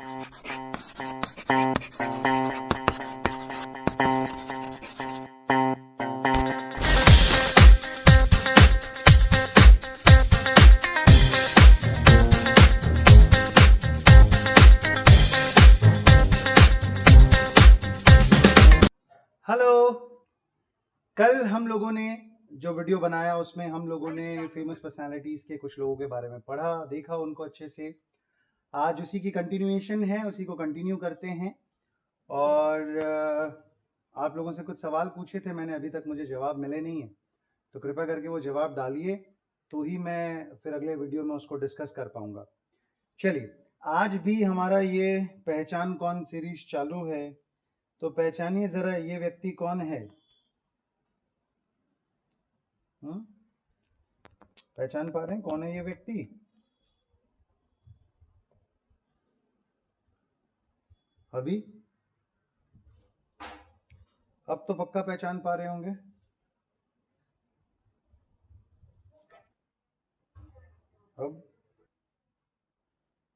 Hello. कल हम लोगों ने जो वीडियो बनाया उसमें हम लोगों ने फेमस पर्सनालिटीज के कुछ लोगों के बारे में पढ़ा, देखा उनको अच्छे से। आज उसी की कंटिन्यूएशन है, उसी को कंटिन्यू करते हैं। और आप लोगों से कुछ सवाल पूछे थे मैंने, अभी तक मुझे जवाब मिले नहीं है, तो कृपया करके वो जवाब डालिए, तो ही मैं फिर अगले वीडियो में उसको डिस्कस कर पाऊंगा। चलिए, आज भी हमारा ये पहचान कौन सीरीज चालू है, तो पहचानिए जरा ये व्यक्ति कौन है। पहचान पा रहे हैं कौन है ये व्यक्ति? अभी अब तो पक्का पहचान पा रहे होंगे।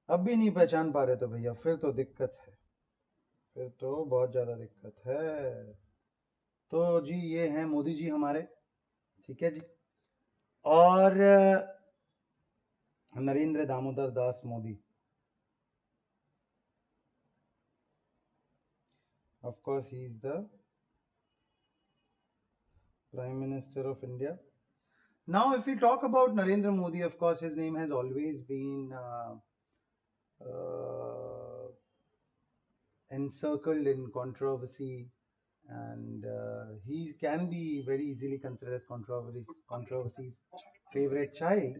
अब भी नहीं पहचान पा रहे तो भैया फिर तो दिक्कत है, फिर तो बहुत ज़्यादा दिक्कत है। तो जी ये हैं मोदी जी हमारे, ठीक है जी। और Narendra Damodar Das Modi, of course he is the Prime Minister of India. Now if we talk about Narendra Modi, of course his name has always been encircled in controversy, and he can be very easily considered as controversy's favorite child.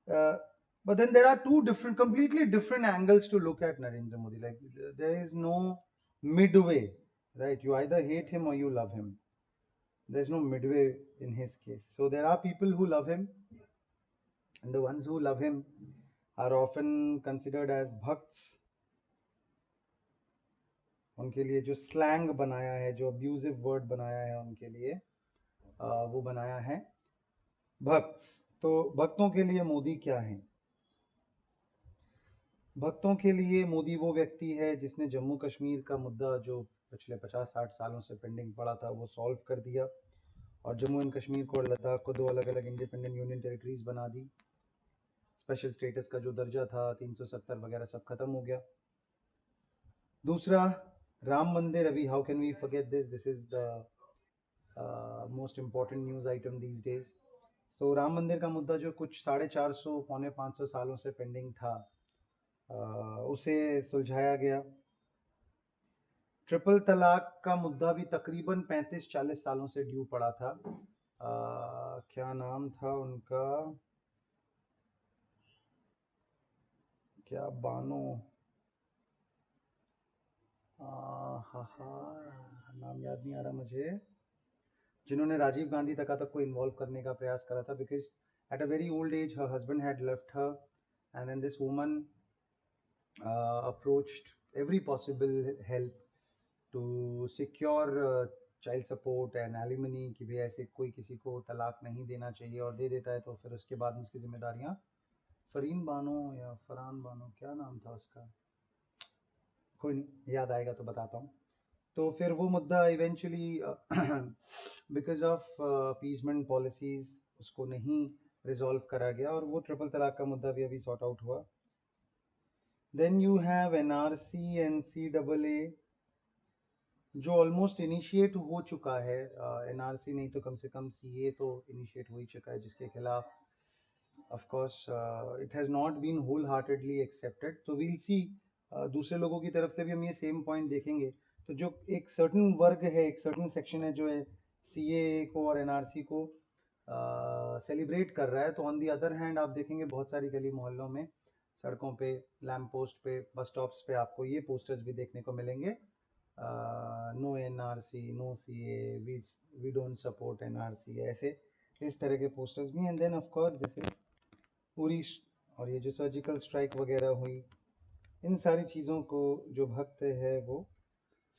But then there are two completely different angles to look at Narendra Modi. Like there is no midway, right? You either hate him or you love him. There's no midway in his case. So there are people who love him, and the ones who love him are often considered as bhakts. उनके लिए जो slang बनाया है, जो abusive word बनाया है उनके लिए, वो बनाया है भक्त। तो भक्तों के लिए मोदी क्या है? भक्तों के लिए मोदी वो व्यक्ति है जिसने जम्मू कश्मीर का मुद्दा जो पिछले 50-60 सालों से पेंडिंग पड़ा था वो सॉल्व कर दिया, और जम्मू एंड कश्मीर को और लद्दाख को दो अलग अलग इंडिपेंडेंट यूनियन टेरिटरीज बना दी। स्पेशल स्टेटस का जो दर्जा था 370 वगैरह सब खत्म हो गया। दूसरा, राम मंदिर। अभी how can we forget this is the most important news item these days. So Ram Mandir का मुद्दा जो कुछ 450 पौने 500 सालों से पेंडिंग था, उसे सुलझाया गया। ट्रिपल तलाक का मुद्दा भी तकरीबन 35-40 सालों से ड्यू पड़ा था। क्या नाम था उनका, क्या बानो, नाम याद नहीं आ रहा मुझे, जिन्होंने राजीव गांधी तक को इन्वॉल्व करने का प्रयास करा था, because at a very old age her husband had left her, and then this woman approached every possible help to secure child support and alimony, कि भाई ऐसे कोई किसी को तलाक नहीं देना चाहिए, और दे देता है तो फिर उसके बाद उसकी जिम्मेदारियां, फरीन बानो या फरहान बानो, क्या नाम था उसका, कोई नहीं, याद आएगा तो बताता हूँ। तो फिर वो मुद्दा eventually because of appeasement policies उसको नहीं रिजॉल्व करा गया, और वो ट्रिपल तलाक का मुद्दा भी अभी सॉर्ट आउट हुआ। Then you have NRC and CAA जो ऑलमोस्ट इनिशिएट हो चुका है। एनआरसी नहीं तो कम से कम CA तो इनिशिएट हो ही चुका है, जिसके खिलाफ of course it has not been whole heartedly accepted. तो वील सी, दूसरे लोगों की तरफ से भी हम ये सेम पॉइंट देखेंगे। तो जो एक सर्टन वर्ग है, एक सर्टन सेक्शन है जो है CAA को और NRC को सेलिब्रेट कर रहा है, तो ऑन दी अदर हैंड आप देखेंगे बहुत सारी गली मोहल्लों में, सड़कों पे, लैम्प पोस्ट पे, बस स्टॉप्स पे आपको ये पोस्टर्स भी देखने को मिलेंगे, no NRC, no CAA, we don't support NRC, ऐसे इस तरह के पोस्टर्स भी। And then of course this is पूरी, और ये जो सर्जिकल स्ट्राइक वगैरह हुई, इन सारी चीज़ों को जो भक्त है वो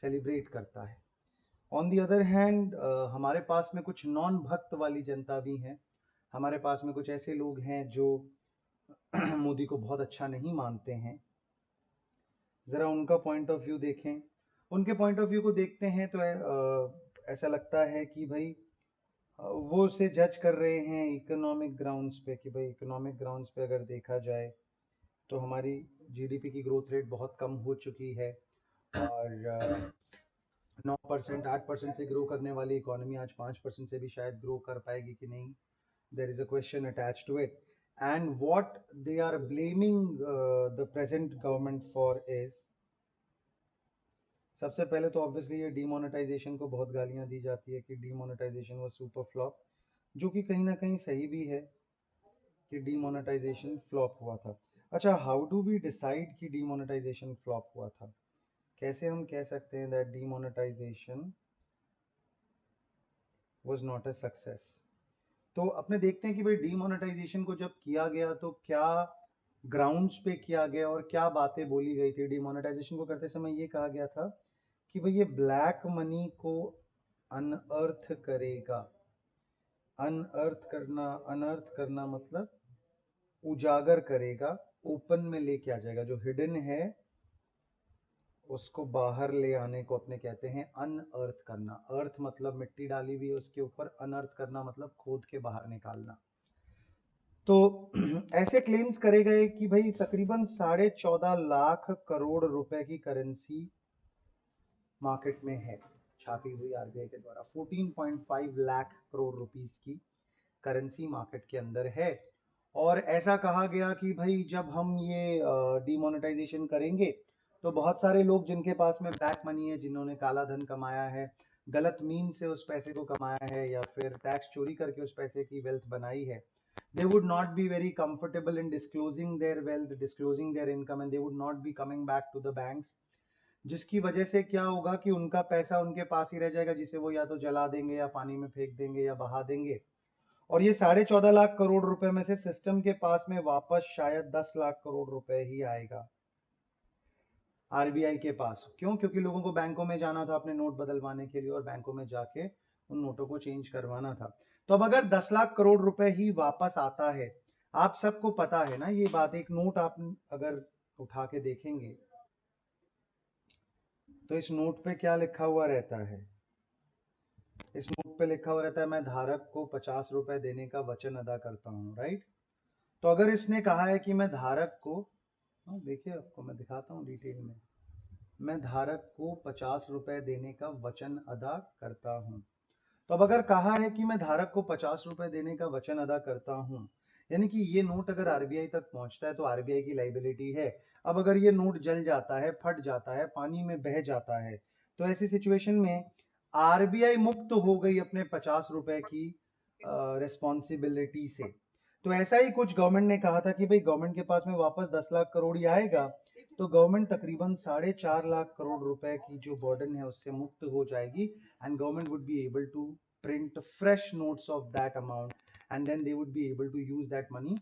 सेलिब्रेट करता है। ऑन दी अदर हैंड हमारे पास में कुछ नॉन भक्त वाली जनता भी है। हमारे पास में कुछ ऐसे लोग हैं जो मोदी को बहुत अच्छा नहीं मानते हैं, ज़रा उनका पॉइंट ऑफ व्यू देखें। उनके पॉइंट ऑफ व्यू को देखते हैं तो ऐसा लगता है कि भाई वो उसे जज कर रहे हैं इकोनॉमिक ग्राउंड्स पे कि भाई इकोनॉमिक ग्राउंड्स पे अगर देखा जाए तो हमारी जीडीपी की ग्रोथ रेट बहुत कम हो चुकी है और 9% 8% से ग्रो करने वाली इकोनॉमी आज 5% से भी शायद ग्रो कर पाएगी कि नहीं। There is a question attached to it and what they are blaming the present government for is, सबसे पहले तो ऑब्वियसली ये डीमोनेटाइजेशन को बहुत गालियां दी जाती है कि डीमोनेटाइजेशन वाज सुपर फ्लॉप, जो कि कहीं ना कहीं सही भी है कि डीमोनेटाइजेशन फ्लॉप हुआ था। अच्छा, हाउ डू वी डिसाइड कि डीमोनेटाइजेशन फ्लॉप हुआ था? कैसे हम कह सकते हैं that demonetisation was not a success? तो अपने देखते हैं कि भाई डीमोनेटाइजेशन को जब किया गया तो क्या ग्राउंड्स पे किया गया और क्या बातें बोली गई थी। डीमोनेटाइजेशन को करते समय ये कहा गया था कि भाई ये ब्लैक मनी को अनअर्थ करेगा। अनअर्थ करना मतलब उजागर करेगा, ओपन में लेके आ जाएगा। जो हिडन है उसको बाहर ले आने को अपने कहते हैं अनअर्थ करना। अर्थ मतलब मिट्टी डाली हुई है उसके ऊपर, अनअर्थ करना मतलब खोद के बाहर निकालना। तो ऐसे क्लेम्स करे गए कि भाई तकरीबन 14.5 लाख करोड़ रुपए की करेंसी मार्केट में है, छापी हुई आरबीआई के द्वारा। 14.5 लाख करोड़ रुपीस की करेंसी मार्केट के अंदर है। और ऐसा कहा गया कि भाई जब हम ये डीमोनेटाइजेशन करेंगे तो बहुत सारे लोग जिनके पास में ब्लैक मनी है, जिन्होंने काला धन कमाया है, गलत मीन से उस पैसे को कमाया है या फिर टैक्स चोरी करके उस पैसे की वेल्थ बनाई है, they would not be very comfortable in disclosing their wealth, disclosing their income, and they would not be coming back to the banks, जिसकी वजह से क्या होगा कि उनका पैसा उनके पास ही रह जाएगा, जिसे वो या तो जला देंगे या पानी में फेंक देंगे या बहा देंगे। और ये 14.5 लाख करोड़ रुपए में से सिस्टम के पास में वापस शायद 10 लाख करोड़ रुपए ही आएगा आरबीआई के पास। क्यों? क्योंकि लोगों को बैंकों में जाना था अपने नोट बदलवाने के लिए और बैंकों में जाके उन नोटों को चेंज करवाना था। तो अब अगर 10 लाख करोड़ रुपए ही वापस आता है, आप सबको पता है ना ये बात। एक नोट आप अगर उठा के देखेंगे तो इस नोट पे क्या लिखा हुआ रहता है? इस नोट पे लिखा हुआ रहता है, मैं धारक को 50 रुपए देने का वचन अदा करता हूँ, राइट? तो अगर इसने कहा है कि मैं धारक को, देखिए आपको मैं दिखाता हूँ डिटेल में, मैं धारक को 50 रुपए देने का वचन अदा करता हूँ। तो अब अगर कहा है कि मैं धारक को 50 रुपए देने का वचन अदा करता हूँ, यानी कि ये नोट अगर आरबीआई तक पहुंचता है तो आरबीआई की लाइबिलिटी है। अब अगर ये नोट जल जाता है, फट जाता है, पानी में बह जाता है, तो ऐसी सिचुएशन में आरबीआई मुक्त हो गई अपने 50 रुपए की रिस्पॉन्सिबिलिटी से। तो ऐसा ही कुछ गवर्नमेंट ने कहा था कि भाई गवर्नमेंट के पास में वापस 10 लाख करोड़ ही आएगा तो गवर्नमेंट तकरीबन 4.5 लाख करोड़ रुपए की जो बर्डन है उससे मुक्त हो जाएगी and government would be able to print fresh notes of that amount and then they would be able to use that money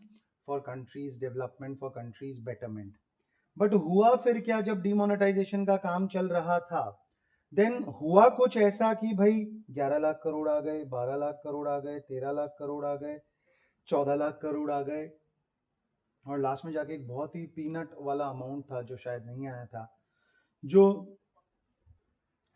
for countries development, for countries betterment. But हुआ फिर क्या? जब डिमोनेटाइजेशन का काम चल रहा था देन हुआ कुछ ऐसा कि भाई 11 लाख करोड़ आ गए, 12 लाख करोड़ आ गए, 13 लाख करोड़ आ गए, 14 लाख करोड़ आ गए और लास्ट में जाके एक बहुत ही पीनट वाला अमाउंट था जो शायद नहीं आया था, जो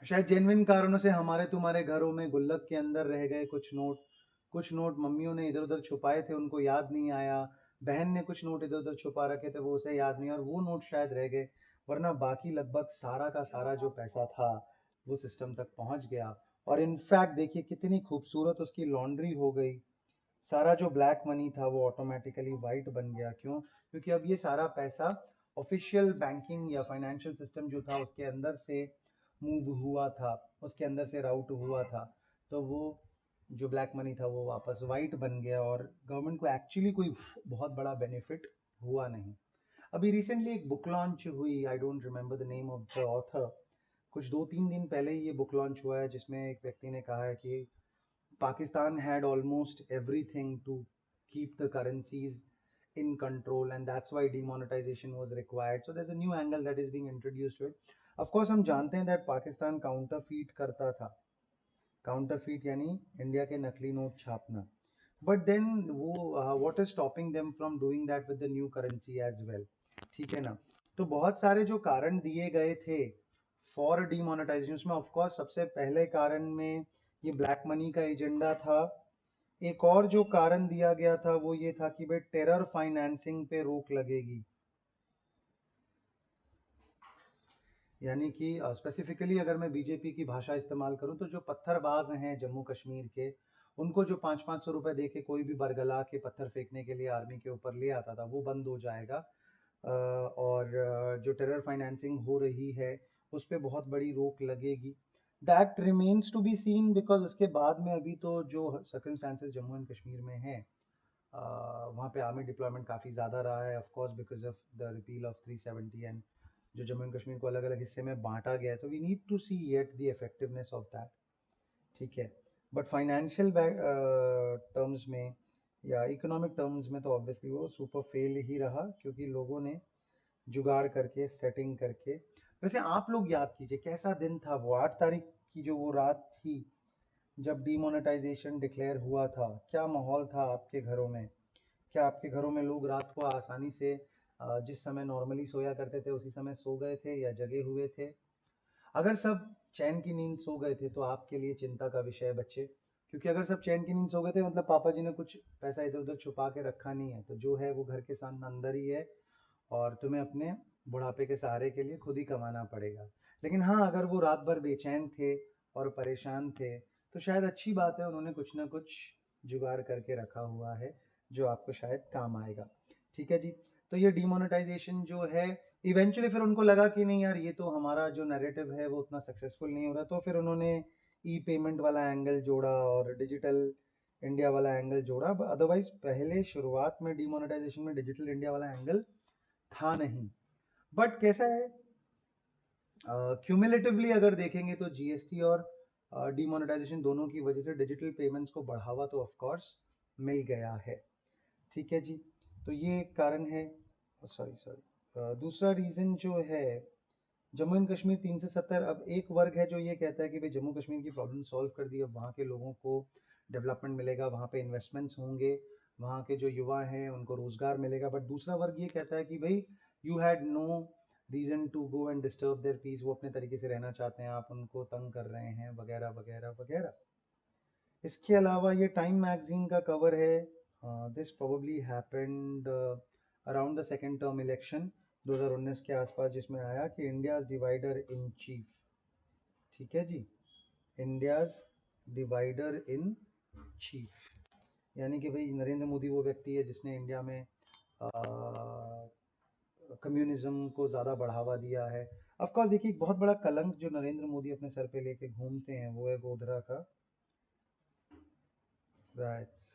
शायद जेन्युइन कारणों से हमारे तुम्हारे घरों में गुल्लक के अंदर रह गए। कुछ नोट मम्मियों ने इधर उधर छुपाए थे, उनको याद नहीं आया। बहन ने कुछ नोट इधर उधर छुपा रखे थे, वो उसे याद नहीं, और वो नोट शायद रह गए। वरना बाकी लगभग सारा का सारा जो पैसा था वो सिस्टम तक पहुंच गया। और इनफैक्ट देखिए कितनी खूबसूरत उसकी लॉन्ड्री हो गई। सारा जो ब्लैक मनी था वो ऑटोमेटिकली वाइट बन गया। क्यों? क्योंकि अब ये सारा पैसा ऑफिशियल बैंकिंग या फाइनेंशियल सिस्टम जो था उसके अंदर से मूव हुआ था, उसके अंदर से राउट हुआ था। तो वो जो ब्लैक मनी था वो वापस वाइट बन गया और गवर्नमेंट को एक्चुअली कोई बहुत बड़ा बेनिफिट हुआ नहीं। अभी रिसेंटली एक बुक लॉन्च हुई, I don't remember the name of the author, कुछ 2-3 दिन पहले ही ये बुक लॉन्च हुआ है, जिसमें एक व्यक्ति ने कहा है कि Pakistan had almost everything to keep the currencies in control and that's why demonetization was required. So there's a new angle that is being introduced to it. Of course हम जानते हैं that पाकिस्तान काउंटरफीट करता था। Counterfeit यानी India के नकली note छापना। But then वो what is stopping them from doing that with the new currency as well? ठीक है ना? तो बहुत सारे जो कारण दिए गए थे फॉर डीमोनेटाइजेशन, उसमें ऑफ कोर्स सबसे पहले कारण में ये ब्लैक मनी का एजेंडा था। एक और जो कारण दिया गया था वो ये था कि भाई टेरर फाइनेंसिंग पे रोक लगेगी, यानी कि स्पेसिफिकली अगर मैं बीजेपी की भाषा इस्तेमाल करूं तो जो पत्थरबाज हैं जम्मू कश्मीर के, उनको जो 500-500 रुपए दे के कोई भी बरगला के पत्थर फेंकने के लिए आर्मी के ऊपर ले आता था, वो बंद हो जाएगा। और जो टेरर फाइनेंसिंग हो रही है उस पर बहुत बड़ी रोक लगेगी। That remains to be seen, because इसके बाद में अभी तो जो सर्कमस्टांसेस जम्मू एंड कश्मीर में है, वहाँ पे आर्मी डिप्लॉयमेंट काफ़ी ज़्यादा रहा है, of course because of the repeal of 370 and जो जम्मू एंड कश्मीर को अलग अलग हिस्से में बांटा गया है। तो we need to see yet the effectiveness of that, ठीक है। बट फाइनेंशियल टर्म्स में या इकोनॉमिक टर्म्स में तो ऑब्वियसली वो सुपर फेल ही रहा, क्योंकि लोगों ने जुगाड़ करके सेटिंग करके। वैसे आप लोग याद कीजिए कैसा दिन था वो 8 तारीख की जो वो रात थी जब डीमोनेटाइजेशन डिक्लेयर हुआ था। क्या माहौल था आपके घरों में? क्या आपके घरों में लोग रात को आसानी से जिस समय नॉर्मली सोया करते थे उसी समय सो गए थे या जगे हुए थे? अगर सब चैन की नींद सो गए थे तो आपके लिए चिंता का विषय है बच्चे, क्योंकि अगर सब चैन की नींद सो गए थे मतलब पापा जी ने कुछ पैसा इधर उधर छुपा के रखा नहीं है, तो जो है वो घर के साथ अंदर ही है और तुम्हें अपने बुढ़ापे के सहारे के लिए खुद ही कमाना पड़ेगा। लेकिन हाँ, अगर वो रात भर बेचैन थे और परेशान थे तो शायद अच्छी बात है, उन्होंने कुछ ना कुछ जुगाड़ करके रखा हुआ है जो आपको शायद काम आएगा। ठीक है जी। तो ये डिमोनेटाइजेशन जो है, इवेंचुअली फिर उनको लगा कि नहीं यार, ये तो हमारा जो नैरेटिव है वो उतना सक्सेसफुल नहीं हो रहा, तो फिर उन्होंने ई पेमेंट वाला एंगल जोड़ा और डिजिटल इंडिया वाला एंगल जोड़ा। अदरवाइज पहले शुरुआत में डिमोनेटाइजेशन में डिजिटल इंडिया वाला एंगल था नहीं। बट कैसा है, क्यूमुलेटिवली अगर देखेंगे तो जीएसटी और डिमोनेटाइजेशन दोनों की वजह से डिजिटल पेमेंट्स को बढ़ावा तो ऑफ कोर्स मिल गया है। ठीक है जी। तो ये एक कारण है। सॉरी सॉरी, दूसरा रीज़न जो है, जम्मू एंड कश्मीर 370, अब एक वर्ग है जो ये कहता है कि भाई जम्मू कश्मीर की प्रॉब्लम सॉल्व कर दी, अब वहाँ के लोगों को डेवलपमेंट मिलेगा, वहाँ पे इन्वेस्टमेंट्स होंगे, वहाँ के जो युवा हैं उनको रोजगार मिलेगा। बट दूसरा वर्ग ये कहता है कि भाई you had no reason to go and disturb their peace, वो अपने तरीके से रहना चाहते हैं, आप उनको तंग कर रहे हैं वगैरह वगैरह वगैरह। इसके अलावा ये टाइम मैगजीन का कवर है, this probably happened around the second term election 2019 के आसपास, जिसमें आया कि इंडियाज डिवाइडर इन चीफ। ठीक है जी, इंडियाज डिवाइडर इन चीफ, यानी कि भाई नरेंद्र मोदी वो व्यक्ति है जिसने इंडिया में कम्युनिज्म को ज़्यादा बढ़ावा दिया है। ऑफ कोर्स देखिए, एक बहुत बड़ा कलंक जो नरेंद्र मोदी अपने सर पे लेके घूमते हैं वो है गोधरा का riots,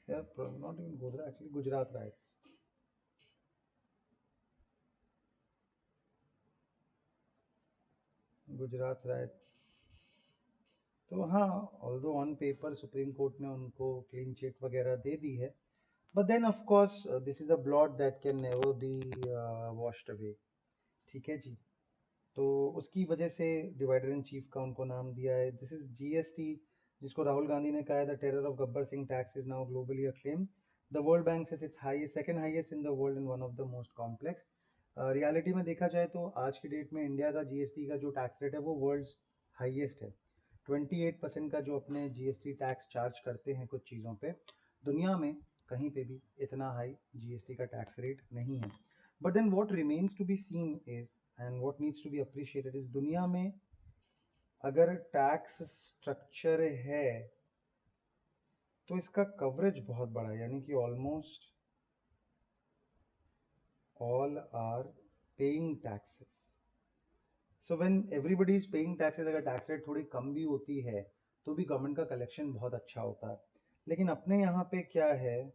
not even Godhra, actually Gujarat riots. Gujarat riot. तो हाँ, although on paper Supreme Court ने उनको क्लीन चिट वगैरह दे दी है, but then of course this is a blot that can never be washed away. ठीक है जी। तो उसकी वजह से डिवाइडर इन चीफ का उनको नाम दिया है। दिस इज जीएसटी, जिसको राहुल गांधी ने कहा है the terror of Gabbar Singh tax is now globally acclaimed. The world bank says it's highest, second highest in the world and one of the most complex. Reality में देखा जाए तो आज की डेट में इंडिया का जीएसटी का जो टैक्स रेट है वो वर्ल्ड्स हाईएस्ट है। 28% का जो अपने जीएसटी टैक्स चार्ज करते हैं कुछ चीज़ों पे, दुनिया में कहीं पे भी इतना हाई जीएसटी का टैक्स रेट नहीं है। But then what remains to be seen is and what needs to be appreciated is, दुनिया में अगर टैक्स स्ट्रक्चर है तो इसका कवरेज बहुत बड़ा है, यानी कि almost all are paying taxes. So when everybody is paying taxes, अगर टैक्स रेट थोड़ी कम भी होती है तो भी गवर्नमेंट का कलेक्शन बहुत अच्छा होता है। लेकिन अपने यहाँ पे क्या है,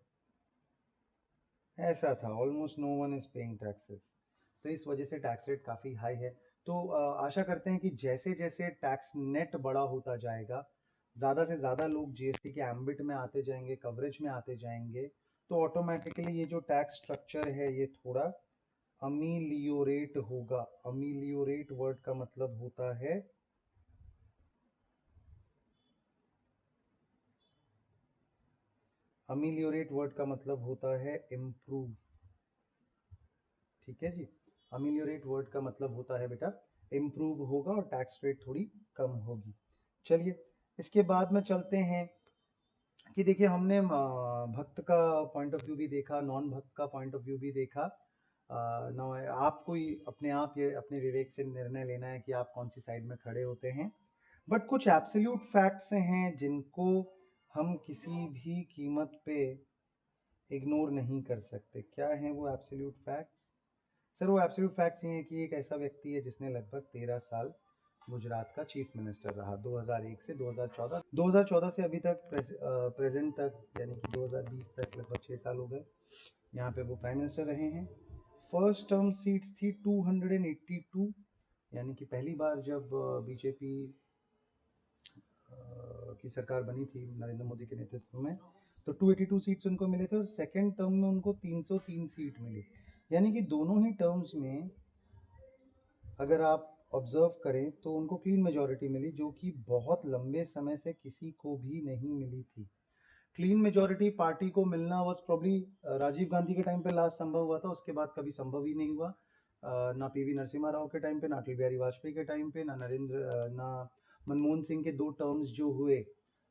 ऐसा था almost no one is paying taxes, तो इस वजह से टैक्स रेट काफ़ी हाई है। तो आशा करते हैं कि जैसे जैसे टैक्स नेट बड़ा होता जाएगा, ज़्यादा से ज़्यादा लोग जीएसटी के एम्बिट में आते जाएंगे, कवरेज में आते जाएंगे, तो ऑटोमेटिकली ये जो टैक्स स्ट्रक्चर है ये थोड़ा अमीलियोरेट होगा। अमीलियोरेट वर्ड का मतलब होता है अमीलियोरेट वर्ड का मतलब होता है इम्प्रूव। ठीक है जी। अमिलियोरेट वर्ड का मतलब होता है बेटा इम्प्रूव होगा और टैक्स रेट थोड़ी कम होगी। चलिए इसके बाद में चलते हैं कि देखिए हमने भक्त का पॉइंट ऑफ व्यू भी देखा, नॉन भक्त का पॉइंट ऑफ व्यू भी देखा। ना आपको ही अपने आप ये अपने विवेक से निर्णय लेना है कि आप कौन सी साइड में खड़े होते हैं। बट कुछ एब्सोल्यूट फैक्ट्स हैं जिनको हम किसी भी कीमत पे इग्नोर नहीं कर सकते। क्या है वो एब्सोल्यूट फैक्ट्स? सर वो एब्सोल्यूट फैक्ट्स ये हैं कि एक ऐसा व्यक्ति है जिसने लगभग 13 साल गुजरात का चीफ मिनिस्टर रहा, 2001 से 2014 से अभी तक प्रेजेंट तक, यानी कि 2020 तक लगभग 6 साल हो गए यहाँ पे वो प्राइम मिनिस्टर रहे हैं। फर्स्ट टर्म सीट्स थी 282, यानी कि पहली बार जब बीजेपी की सरकार बनी थी नरेंद्र मोदी के नेतृत्व में, तो 282 सीट्स उनको मिले थे और सेकेंड टर्म में उनको 303 सीट मिली। यानी कि दोनों ही टर्म्स में अगर आप ऑब्जर्व करें तो उनको क्लीन मेजॉरिटी मिली, जो कि बहुत लंबे समय से किसी को भी नहीं मिली थी। क्लीन मेजॉरिटी पार्टी को मिलना वॉज प्रॉब्ली राजीव गांधी के टाइम पे लास्ट संभव हुआ था, उसके बाद कभी संभव ही नहीं हुआ। ना पीवी नरसिम्हा राव के टाइम पे, ना अटल बिहारी वाजपेयी के टाइम पे, ना मनमोहन सिंह के 2 टर्म्स जो हुए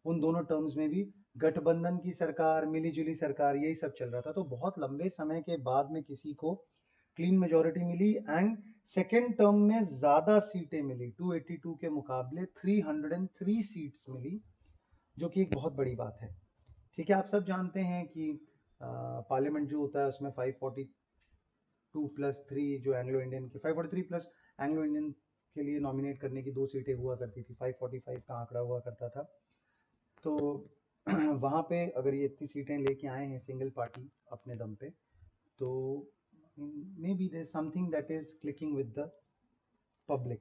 उन दोनों टर्म्स में भी गठबंधन की सरकार, मिलीजुली सरकार, यही सब चल रहा था। तो बहुत लंबे समय के बाद में किसी को क्लीन मेजॉरिटी मिली एंड सेकेंड टर्म में ज्यादा सीटें मिली, 282 के मुकाबले 303 सीट्स मिली, जो कि एक बहुत बड़ी बात है। ठीक है, आप सब जानते हैं कि पार्लियामेंट जो होता है उसमें 542 प्लस 3 जो एंग्लो इंडियन की 543 प्लस एंग्लो इंडियन के लिए नॉमिनेट करने की 2 सीटें हुआ करती थी, 545 का आंकड़ा हुआ करता था। तो वहाँ पे अगर ये इतनी सीटें लेके आए हैं सिंगल पार्टी अपने दम पे, तो may be there something that is clicking with the public.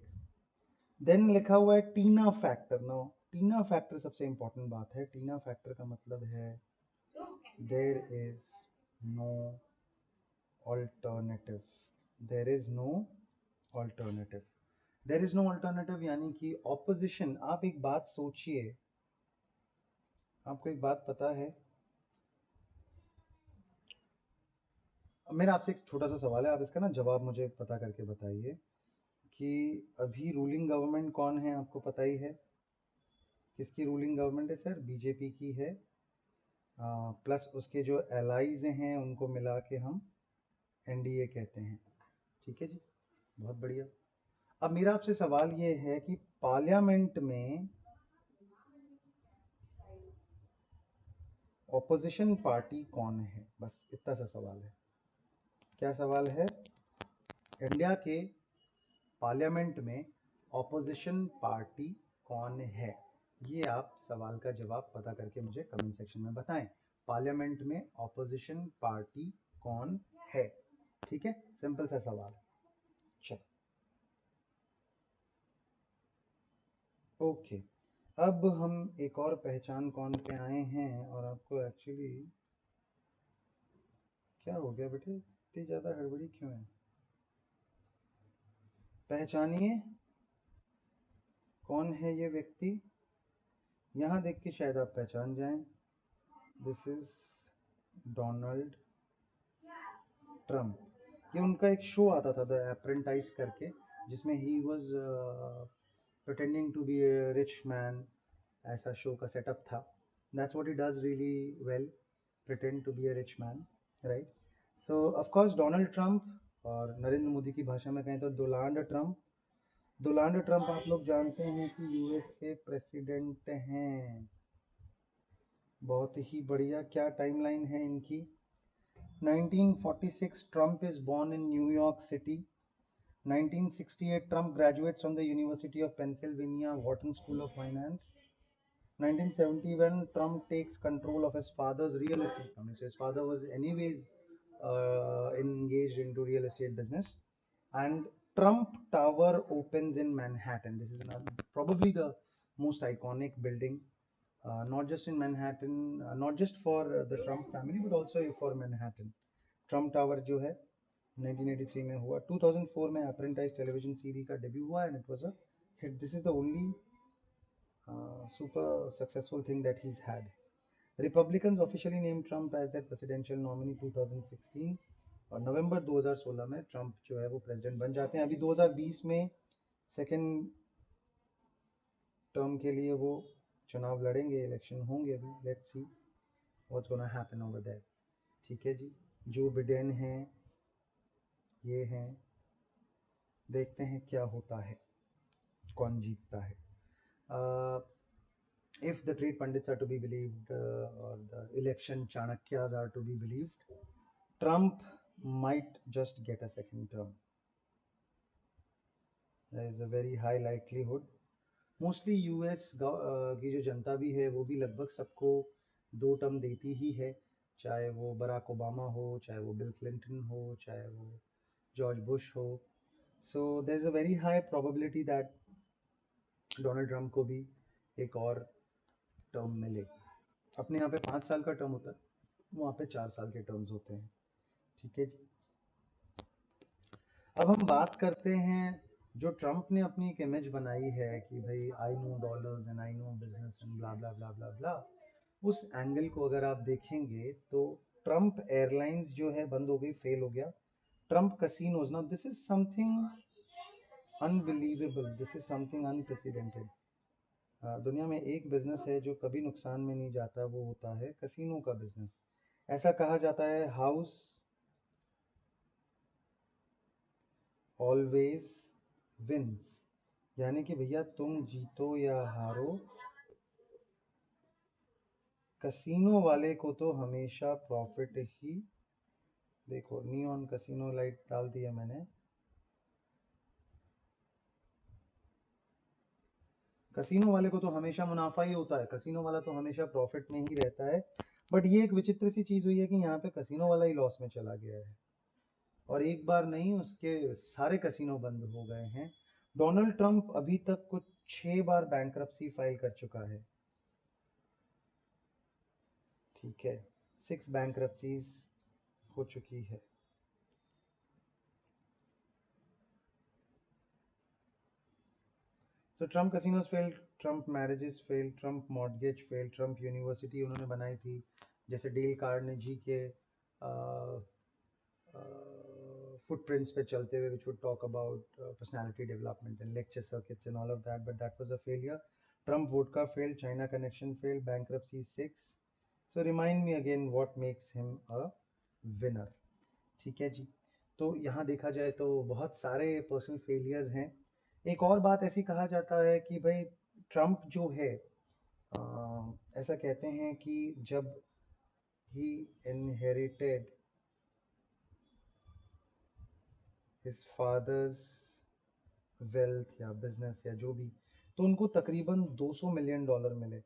Then लिखा हुआ है TINA factor. No, TINA factor सबसे इंपॉर्टेंट बात है। टीना फैक्टर का मतलब है there is no alternative. There is no alternative. There is no alternative यानी कि ऑपोजिशन। आप एक बात सोचिए, आपको एक बात पता है, मेरा आपसे एक छोटा सा सवाल है, आप इसका ना जवाब मुझे पता करके बताइए कि अभी रूलिंग गवर्नमेंट कौन है, आपको पता ही है। किसकी रूलिंग गवर्नमेंट है सर? बीजेपी की है। प्लस उसके जो एलाइज हैं उनको मिला के हम एनडीए कहते हैं। ठीक है जी, बहुत बढ़िया। अब मेरा आपसे सवाल ये है कि पार्लियामेंट में ऑपोजिशन पार्टी कौन है? बस इतना सा सवाल है। क्या सवाल है? इंडिया के पार्लियामेंट में ऑपोजिशन पार्टी कौन है? ये आप सवाल का जवाब पता करके मुझे कमेंट सेक्शन में बताएं। पार्लियामेंट में ऑपोजिशन पार्टी कौन है? ठीक है, सिंपल सा सवाल। चल, ओके। अब हम एक और पहचान कौन पे आए हैं, और आपको एक्चुअली क्या हो गया बेटे, इतनी ज़्यादा हड़बड़ी क्यों है? पहचानिए कौन है ये व्यक्ति। यहाँ देख के शायद आप पहचान जाएं। This is Donald Trump. ये उनका एक शो आता था द अप्रेंटाइज करके, जिसमें he was pretending to be a rich man। ऐसा शो का सेटअप था। That's what he does really well, pretend to be a rich man, right? So of course Donald Trump, और नरेंद्र मोदी की भाषा में कहें तो डोनाल्ड ट्रम्प। डोनाल्ड ट्रम्प आप लोग जानते हैं कि यूएस के प्रेसिडेंट हैं। बहुत ही बढ़िया। क्या टाइमलाइन है इनकी? 1946 Trump is born in New York City. 1968 Trump graduates from the University of Pennsylvania Wharton School of Finance. 1971 Trump takes control of his father's real estate company. So his father was anyways engaged into real estate business. And Trump Tower opens in Manhattan. This is probably the most iconic building, not just in Manhattan, not just for the Trump family, but also for Manhattan. Trump Tower जो है 1983 में हुआ। 2004 में apprentice television series का debut हुआ and it was a hit. This is the only super successful thing that he's had. Republicans officially named Trump as their presidential nominee 2016. और नवंबर 2016 में Trump जो है वो प्रेसिडेंट बन जाते हैं। अभी 2020 में सेकेंड टर्म के लिए वो चुनाव लड़ेंगे, इलेक्शन होंगे अभी। Let's see what's gonna happen over there. ठीक है जी, जो बिडेन हैं ये हैं, देखते हैं क्या होता है, कौन जीतता है। If the trade pundits are to be believed, or the election Chanakyas are to be believed, Trump might just get a second term. There is a very high likelihood. Mostly US की जो जनता भी है वो भी लगभग सबको 2 term देती ही है, चाहे वो बराक ओबामा हो, चाहे वो बिल क्लिंटन हो, चाहे वो जॉर्ज बुश हो। So there is a very high probability that Donald Trump को भी एक और टर्म मिले। अपने यहाँ पे 5 साल का टर्म होता है, वहाँ पे 4 साल के टर्म्स होते हैं। ठीक है जी, अब हम बात करते हैं जो ट्रंप ने अपनी एक इमेज बनाई है कि भाई I know dollars and I know business and blah blah blah blah blah. उस एंगल को अगर आप देखेंगे तो ट्रंप एयरलाइंस जो है बंद हो गई, फेल हो गया। Trump casinos, now this is something unbelievable, this is something unprecedented. दुनिया में एक बिजनेस है जो कभी नुकसान में नहीं जाता, वो होता है कसिनो का बिजनेस। ऐसा कहा जाता है हाउस ऑलवेज विंस, यानी कि भैया तुम जीतो या हारो, कसिनो वाले को तो हमेशा प्रॉफिट ही। देखो नियॉन कसिनो लाइट डाल दिया मैंने। कसिनो वाले को तो हमेशा मुनाफा ही होता है, कसिनो वाला तो हमेशा प्रॉफिट में ही रहता है। बट ये एक विचित्र सी चीज हुई है कि यहाँ पे कसिनो वाला ही लॉस में चला गया है, और एक बार नहीं उसके सारे कसिनो बंद हो गए हैं। डोनाल्ड ट्रंप अभी तक कुछ 6 बार बैंक्रप्सी फाइल कर चुका है। ठीक है, 6 बैंक्रप्सीज हो चुकी है। So Trump casinos failed, Trump marriages failed, Trump mortgage failed, Trump university उन्होंने बनाई थी जैसे डेल कार्नेगी के फुटप्रिंट्स पे चलते हुए, which would talk about personality development and lecture circuits and all of that, but that was a failure. Trump vodka failed, China connection failed, bankruptcy 6. So remind me again what makes him a winner. ठीक है जी, तो यहाँ देखा जाए तो बहुत सारे personal failures हैं। एक और बात ऐसी कहा जाता है कि भाई ट्रम्प जो है, ऐसा कहते हैं कि जब ही इनहेरिटेड हिज फादर्स वेल्थ या बिजनेस या जो भी, तो उनको तकरीबन $200 मिलियन मिले।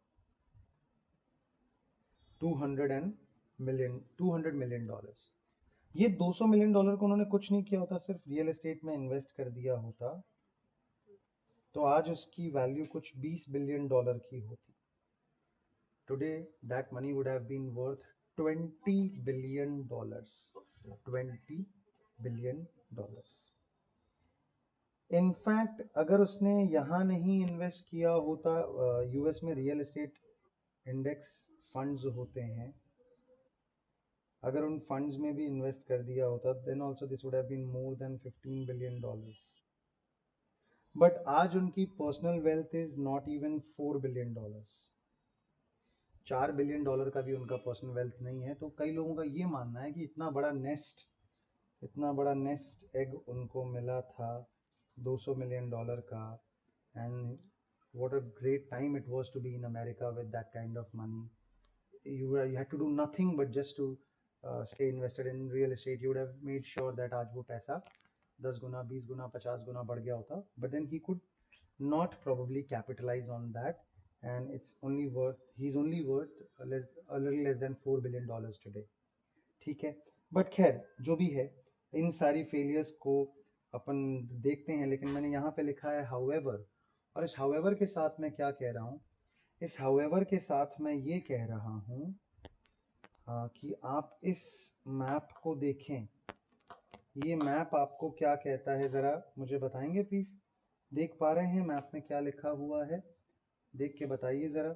200 मिलियन $200 मिलियन। ये $200 मिलियन को उन्होंने कुछ नहीं किया होता, सिर्फ रियल एस्टेट में इन्वेस्ट कर दिया होता तो आज उसकी वैल्यू कुछ $20 बिलियन की होती। Today that money would have been worth $20 billion. $20 billion. In fact अगर उसने यहाँ नहीं इन्वेस्ट किया होता, यूएस में रियल एस्टेट इंडेक्स फंड्स होते हैं, अगर उन फंड्स में भी इन्वेस्ट कर दिया होता then also this would have been more than $15 billion. But आज उनकी personal wealth is not even $4 billion. $4 billion का भी उनका पर्सनल वेल्थ नहीं है। तो कई लोगों का ये मानना है कि इतना बड़ा नेस्ट एग उनको मिला था $200 मिलियन का। And what a great time it was to be in America with that kind of money. You had to do nothing but just to stay invested in real estate. You would have made sure that आज वो पैसा 10 गुना 20 गुना 50 गुना बढ़ गया होता, but then he could not probably capitalize on that, and he's only worth a little less than $4 billion today. ठीक है, but खैर जो भी है, इन सारी फेलियर्स को अपन देखते हैं, लेकिन मैंने यहाँ पे लिखा है हाउएवर, और इस हाउएवर के साथ मैं क्या कह रहा हूँ, इस हाउएवर के साथ मैं ये कह रहा हूँ कि आप इस मैप को देखें। ये मैप आपको क्या कहता है, ज़रा मुझे बताएंगे प्लीज़? देख पा रहे हैं मैप में क्या लिखा हुआ है? देख के बताइए ज़रा,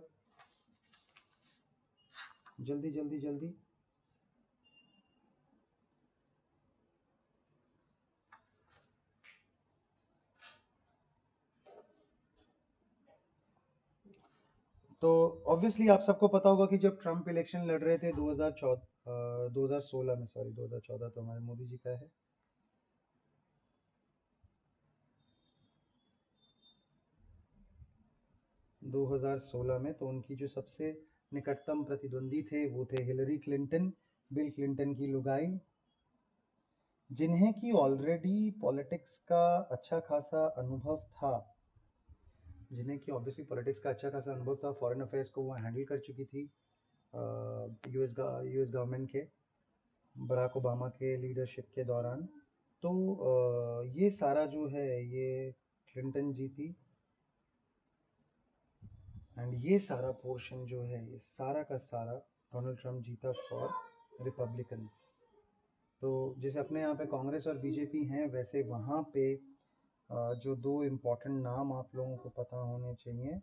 जल्दी जल्दी जल्दी। तो ऑब्वियसली आप सबको पता होगा कि जब ट्रम्प इलेक्शन लड़ रहे थे 2016 में, सॉरी 2014 तो हमारे मोदी जी का है, 2016 में, तो उनकी जो सबसे निकटतम प्रतिद्वंदी थे वो थे हिलरी क्लिंटन, बिल क्लिंटन की लुगाई, जिन्हें कि ऑलरेडी पॉलिटिक्स का अच्छा खासा अनुभव था, जिन्हें कि ऑब्वियसली पॉलिटिक्स का अच्छा खासा अनुभव था, फॉरेन अफेयर्स को वो हैंडल कर चुकी थी यूएस गवर्नमेंट के बराक ओबामा के लीडरशिप के दौरान। तो ये सारा जो है ये क्लिंटन जीती, एंड ये सारा पोर्शन जो है ये सारा का सारा डोनाल्ड ट्रम्प जीता फॉर रिपब्लिकन्स। तो जैसे अपने यहाँ पे कांग्रेस और बीजेपी हैं, वैसे वहाँ पे जो दो इम्पोर्टेंट नाम आप लोगों को पता होने चाहिए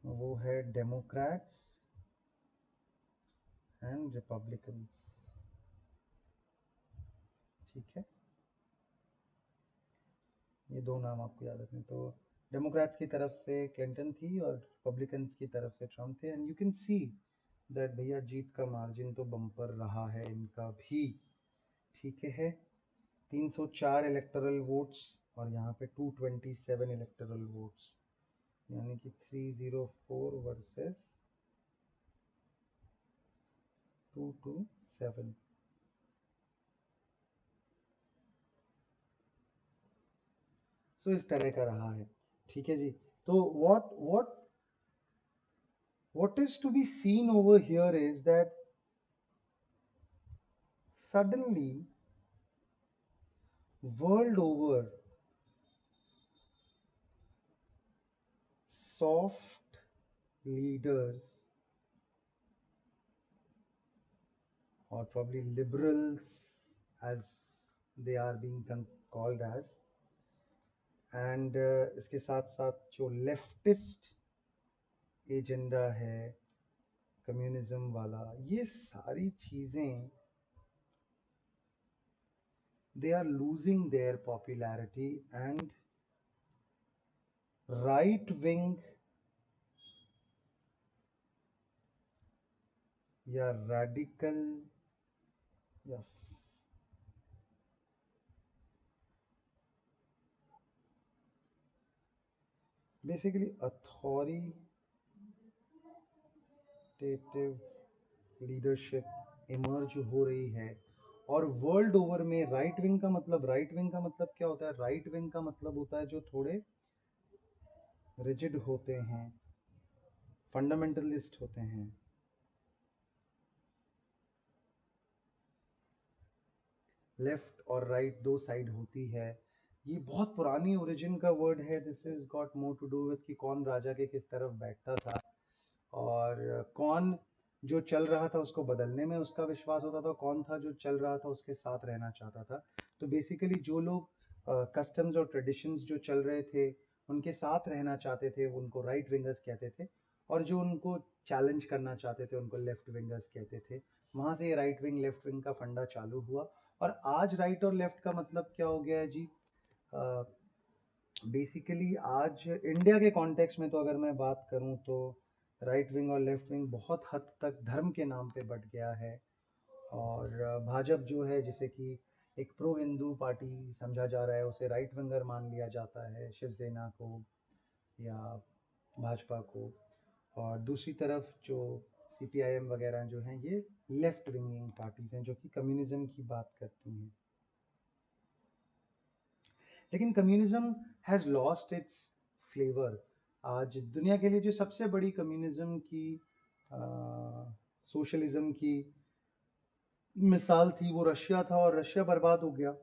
वो है डेमोक्रेट्स एंड रिपब्लिकन्स। ठीक है, ये दो नाम आपको याद रखने। तो डेमोक्रेट्स की तरफ से क्लिंटन थी और रिपब्लिकन्स की तरफ से ट्रम्प थे, and you can see that भैया जीत का मार्जिन तो बम्पर रहा है इनका भी। ठीक है, 304 इलेक्टोरल वोट्स और यहाँ पे 227 इलेक्टोरल वोट्स, यानी कि 304 वर्सेस 227। सो इस तरह का रहा है। ठीक है जी। तो what is to be seen over here is that suddenly world over soft leaders or probably liberals as they are being called as, and इसके साथ साथ जो लेफ्टिस्ट एजेंडा है कम्युनिज्म वाला, ये सारी चीजें they are losing their popularity, and right wing या radical या बेसिकली अथॉरिटेटिव लीडरशिप इमर्ज हो रही है। और वर्ल्ड ओवर में राइट विंग का मतलब क्या होता है? राइट विंग का मतलब होता है जो थोड़े रिजिड होते हैं, फंडामेंटलिस्ट होते हैं। लेफ्ट और राइट दो साइड होती है। ये बहुत पुरानी ओरिजिन का वर्ड है। This is got more to do with कि कौन राजा के किस तरफ बैठता था और कौन जो चल रहा था उसको बदलने में उसका विश्वास होता था, कौन था जो चल रहा था उसके साथ रहना चाहता था। तो बेसिकली जो लोग कस्टम्स और ट्रेडिशंस जो चल रहे थे उनके साथ रहना चाहते थे उनको राइट विंगर्स कहते थे, और जो उनको चैलेंज करना चाहते थे उनको लेफ्ट विंगर्स कहते थे। वहाँ से ये राइट विंग लेफ्ट विंग का फंडा चालू हुआ। और आज राइट और लेफ्ट का मतलब क्या हो गया है जी? बेसिकली आज इंडिया के कॉन्टेक्स्ट में तो अगर मैं बात करूं तो राइट विंग और लेफ्ट विंग बहुत हद तक धर्म के नाम पे बट गया है। और भाजपा जो है जिसे कि एक प्रो हिंदू पार्टी समझा जा रहा है, उसे राइट विंगर मान लिया जाता है, शिवसेना को या भाजपा को। और दूसरी तरफ जो सीपीआईएम वगैरह जो हैं ये लेफ्ट विंगिंग पार्टीज हैं जो कि कम्युनिज्म की बात करती हैं। लेकिन communism has lost its flavour. आज दुनिया के लिए जो सबसे बड़ी कम्युनिज्म की सोशलिज्म की मिसाल थी वो रशिया था, और रशिया बर्बाद हो गया।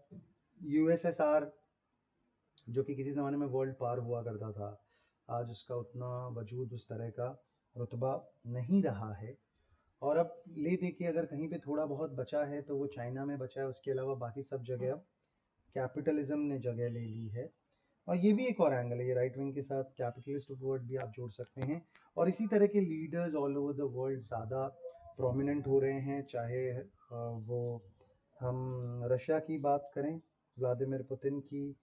यूएसएसआर जो कि किसी ज़माने में वर्ल्ड पावर हुआ करता था, आज उसका उतना वजूद, उस तरह का रुतबा नहीं रहा है। और अब ले देखिए, अगर कहीं पे थोड़ा बहुत बचा है तो वो चाइना में बचा है, उसके अलावा बाकी सब जगह अब कैपिटलिज्म ने जगह ले ली है। और ये भी एक और एंगल है, ये राइट विंग के साथ कैपिटलिस्ट वर्ड भी आप जोड़ सकते हैं। और इसी तरह के leaders all over the world ज़्यादा प्रोमिनेंट हो रहे हैं, चाहे वो हम रशिया की बात करें व्लादिमीर पुतिन की,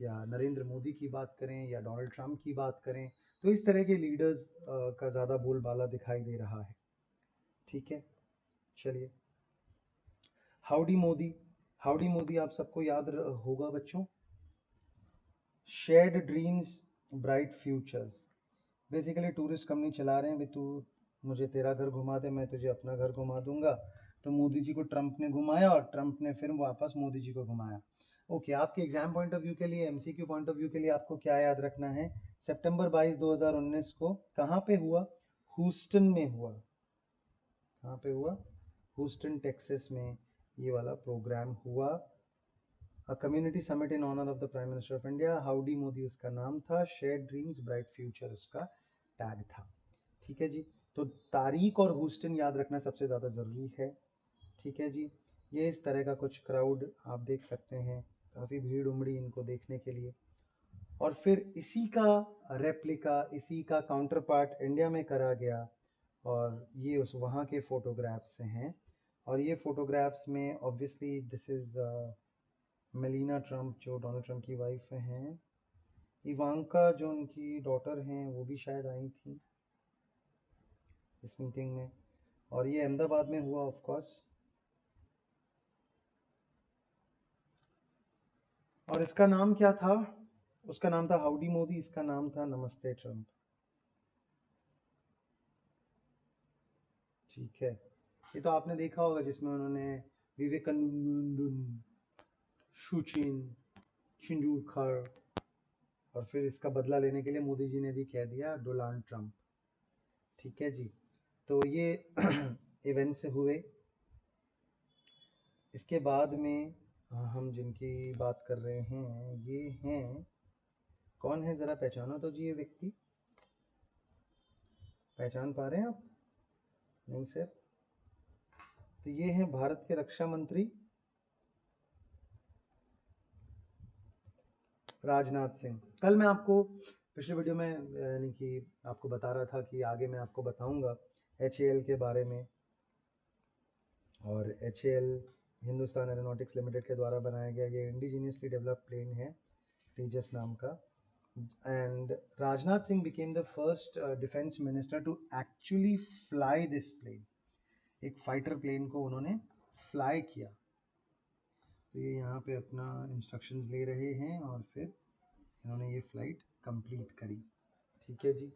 या नरेंद्र मोदी की बात करें या डोनाल्ड ट्रंप की बात करें, तो इस तरह के लीडर्स का ज़्यादा बोलबाला दिखाई दे रहा है। ठीक है, चलिए। हाउडी मोदी, हाउडी मोदी आप सबको याद होगा बच्चों। Shared dreams bright futures, basically tourist company चला रहे हैं, भी तू मुझे तेरा घर घुमा दे, मैं तुझे अपना घर घुमा दूंगा। तो मोदी जी को ट्रंप ने घुमाया और ट्रंप ने फिर वापस मोदी जी को घुमाया। ओके, आपके एग्जाम पॉइंट ऑफ व्यू के लिए, एमसीक्यू पॉइंट ऑफ व्यू के लिए आपको क्या याद रखना है? सितंबर 22 2019 को कहाँ पे हुआ? ह्यूस्टन में हुआ। कहाँ पे हुआ? ह्यूस्टन टेक्सास में ये वाला प्रोग्राम हुआ। A community summit in honour of the prime minister of India. Howdy Modi उसका नाम था, शेयर ड्रीम्स ब्राइट फ्यूचर उसका टैग था। ठीक है जी, तो तारीख और ह्यूस्टन याद रखना सबसे ज़्यादा ज़रूरी है। ठीक है जी, ये इस तरह का कुछ क्राउड आप देख सकते हैं, काफ़ी भीड़ उमड़ी इनको देखने के लिए। और फिर इसी का रेप्लिका, इसी का काउंटर पार्ट इंडिया में करा गया, और ये उस वहाँ के फोटोग्राफ्स से हैं। और ये फोटोग्राफ्स में obviously this is melaena Trump, जो डोनाल्ड ट्रंप की वाइफ हैं। इवांका जो उनकी डॉटर हैं, वो भी शायद आई थी इस मीटिंग में। और ये अहमदाबाद में हुआ ऑफ कोर्स। और इसका नाम क्या था? उसका नाम था हाउडी मोदी, इसका नाम था नमस्ते ट्रंप। ठीक है, ये तो आपने देखा होगा जिसमें उन्होंने विवेकानंद, शुचिन, चिंजूरखर, और फिर इसका बदला लेने के लिए मोदी जी ने भी कह दिया डोनाल्ड ट्रंप। ठीक है जी, तो ये इवेंट्स हुए। इसके बाद में हम जिनकी बात कर रहे हैं ये हैं, कौन है ज़रा पहचानो तो जी ये व्यक्ति, पहचान पा रहे हैं आप? नहीं सर। तो ये हैं भारत के रक्षा मंत्री राजनाथ सिंह। कल मैं आपको पिछले वीडियो में यानी कि आपको बता रहा था कि आगे मैं आपको बताऊंगा HAL के बारे में। और HAL हिंदुस्तान एरोनॉटिक्स लिमिटेड के द्वारा बनाया गया ये इंडिजीनियसली डेवलप्ड प्लेन है, तेजस नाम का। And Rajnath Singh became the first defence minister to actually fly this plane. एक फाइटर प्लेन को उन्होंने फ्लाई किया। तो ये यहाँ पे अपना इंस्ट्रक्शंस ले रहे हैं और फिर इन्होंने ये फ्लाइट कंप्लीट करी। ठीक है जी,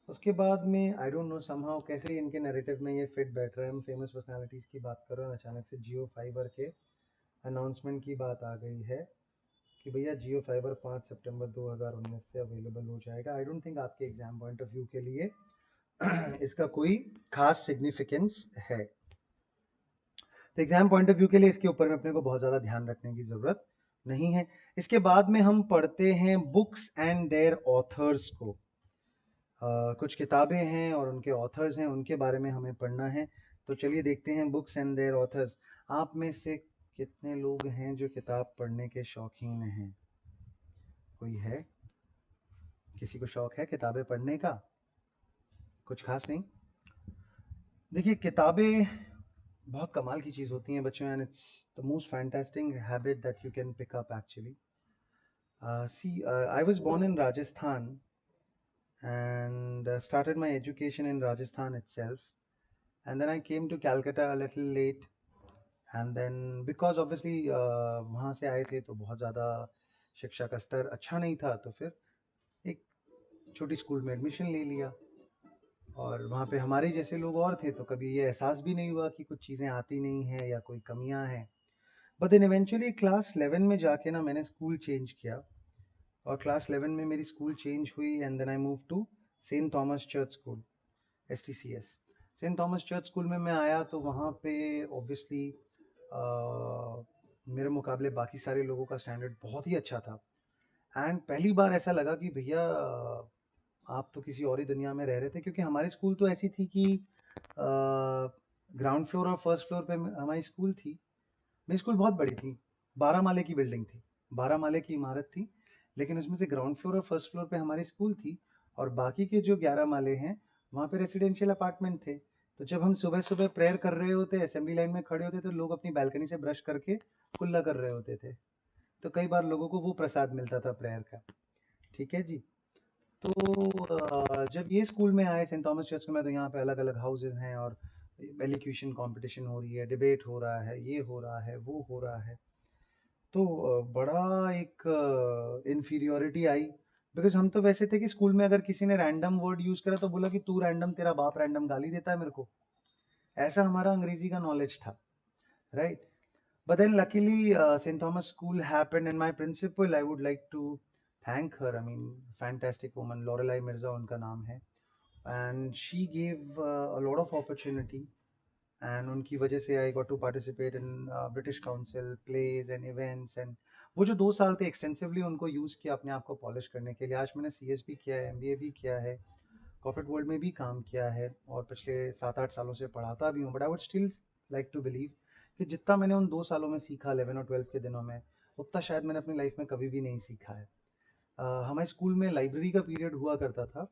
उसके बाद में आई डोंट नो समहाउ कैसे इनके नैरेटिव में ये फिट बैठ रहा है। हम फेमस पर्सनालिटीज़ की बात कर रहे हैं, अचानक से जियो फाइबर के अनाउंसमेंट की बात आ गई है कि भैया जियो फाइबर 5 सितंबर 2019 से अवेलेबल हो जाएगा। आई डोंट थिंक आपके एग्जाम पॉइंट ऑफ व्यू के लिए इसका कोई खास सिग्निफिकेंस है। तो एग्जाम पॉइंट ऑफ व्यू के लिए इसके ऊपर में अपने को बहुत ज़्यादा ध्यान रखने की ज़रूरत नहीं है। इसके बाद में हम पढ़ते हैं बुक्स एंड देयर ऑथर्स को। कुछ किताबें हैं और उनके ऑथर्स हैं, उनके बारे में हमें पढ़ना है। तो चलिए देखते हैं बुक्स एंड देयर ऑथर्स। आप में से कितने लोग हैं जो किताब पढ़ने के शौकीन हैं? कोई है? किसी को शौक है किताबें पढ़ने का? कुछ खास नहीं। देखिए, किताबें बहुत कमाल की चीज़ होती हैं बच्चों, and it's the most fantastic habit that you can pick up actually. I was born in Rajasthan and started my education in Rajasthan itself, and then I came to Calcutta a little late, and then because obviously वहाँ से आए थे तो बहुत ज़्यादा शिक्षा का स्तर अच्छा नहीं था, तो फिर एक छोटी स्कूल में एडमिशन ले लिया। और वहाँ पे हमारे जैसे लोग और थे, तो कभी ये एहसास भी नहीं हुआ कि कुछ चीज़ें आती नहीं हैं या कोई कमियां हैं। बट देन इवेंचुअली क्लास 11 में जाके ना मैंने स्कूल चेंज किया, और क्लास 11 में मेरी स्कूल चेंज हुई, and then I move to Saint Thomas Church school, STCS। Saint Thomas Church school में मैं आया तो वहाँ पे ऑब्वियसली मेरे मुकाबले बाकी सारे लोगों का स्टैंडर्ड बहुत ही अच्छा था। एंड पहली बार ऐसा लगा कि भैया आप तो किसी और ही दुनिया में रह रहे थे, क्योंकि हमारी स्कूल तो ऐसी थी कि ग्राउंड फ्लोर और फर्स्ट फ्लोर पे हमारी स्कूल थी। मेरी स्कूल बहुत बड़ी थी, 12 माले की बिल्डिंग थी, 12 माले की इमारत थी, लेकिन उसमें से ग्राउंड फ्लोर और फर्स्ट फ्लोर पे हमारी स्कूल थी, और बाकी के जो 11 माले हैं वहाँ पे रेसिडेंशियल अपार्टमेंट थे। तो जब हम सुबह सुबह प्रेयर कर रहे होते, असेंबली लाइन में खड़े होते, तो लोग अपनी बालकनी से ब्रश करके कुल्ला कर रहे होते थे। तो कई बार लोगों को वो प्रसाद मिलता था प्रेयर का। ठीक है जी। तो जब ये स्कूल में आए सेंट थॉमस चर्च में, तो यहाँ पे अलग अलग हाउसेज हैं और एलिक्यूशन कंपटीशन हो रही है, डिबेट हो रहा है, ये हो रहा है, वो हो रहा है। तो बड़ा एक इन्फीरियोरिटी आई, बिकॉज हम तो वैसे थे कि स्कूल में अगर किसी ने रैंडम वर्ड यूज करा तो बोला कि तू रैंडम, तेरा बाप रैंडम गाली देता है मेरे को। ऐसा हमारा अंग्रेजी का नॉलेज था, right? But then luckily, St. Thomas School happened, and my principal, I would like to thank her. I mean, fantastic woman, Lorelai Mirza उनका नाम है, and she gave a lot of opportunity, and उनकी वजह से I got to participate in British Council plays and events, and वो जो 2 साल थे एक्सटेंसिवली उनको यूज़ किया अपने आप को पॉलिश करने के लिए। आज मैंने CS भी किया है, MBA भी किया है, कॉर्पोरेट वर्ल्ड में भी काम किया है, और पिछले 7-8 सालों से पढ़ाता भी हूँ। But I would still like to believe कि जितना मैंने उन 2 सालों में सीखा 11 और 12 के दिनों में, उतना शायद मैंने अपनी लाइफ में कभी भी नहीं सीखा है। हमारे स्कूल में लाइब्रेरी का पीरियड हुआ करता था,